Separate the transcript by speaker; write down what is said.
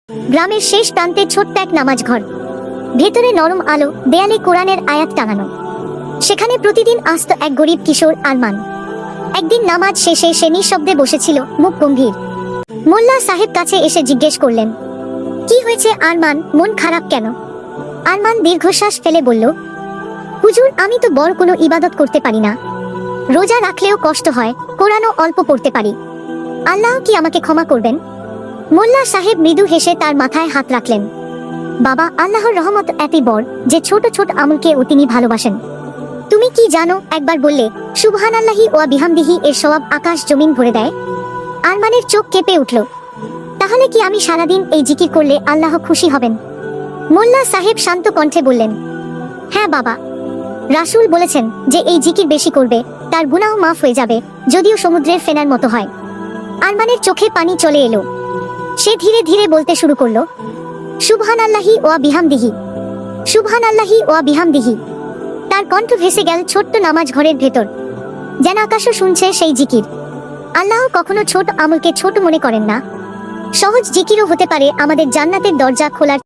Speaker 1: গ্রামের শেষ প্রান্তে ছোট্ট এক নামাজ ঘর, ভেতরে নরম আলো, দেয়ালে কোরআনের আয়াত টাঙানো। সেখানে প্রতিদিন আসতো এক গরিব কিশোর আরমান। একদিন নামাজ শেষে সে নিঃশব্দে বসেছিল, মুখ গম্ভীর। মোল্লা সাহেব কাছে এসে জিজ্ঞেস করলেন, কি হয়েছে আরমান, মন খারাপ কেন? আরমান দীর্ঘশ্বাস ফেলে বলল, হুজুর, আমি তো বড় কোনো ইবাদত করতে পারি না, রোজা রাখলেও কষ্ট হয়, কোরআনও অল্প পড়তে পারি, আল্লাহ কি আমাকে ক্ষমা করবেন? মোল্লা সাহেব মৃদু হেসে তার মাথায় হাত রাখলেন। বাবা, আল্লাহর রহমত এতই বড় যে ছোট ছোট আমলকে তিনি ভালোবাসেন। তুমি কি জানো, একবার বললে সুবহানাল্লাহি ওয়া বিহামদিহি এর সওয়াব আকাশ জমিন ভরে দেয়। আরমানের চোখ কেঁপে উঠল। তাহলে কি আমি সারাদিন এই জিকির করলে আল্লাহ খুশি হবেন? মোল্লা সাহেব শান্ত কণ্ঠে বললেন, হ্যাঁ বাবা, রাসূল বলেছেন যে এই জিকির বেশি করবে তার গুনাহ মাফ হয়ে যাবে, যদিও সমুদ্রের ফেনার মতো হয়। আরমানের চোখে পানি চলে এলো। সে ধীরে ধীরে বলতে শুরু করলো, সুবহানাল্লাহি ওয়া বিহামদিহি, সুবহানাল্লাহি ওয়া বিহামদিহি। তার কণ্ঠ ভেসে গেল ছোট্ট নামাজ ঘরের ভেতর, যেন আকাশও শুনছে সেই জিকির। আল্লাহ কখনো ছোট আমলকে ছোট মনে করেন না। সহজ জিকিরও হতে পারে আমাদের জান্নাতের দরজা খোলার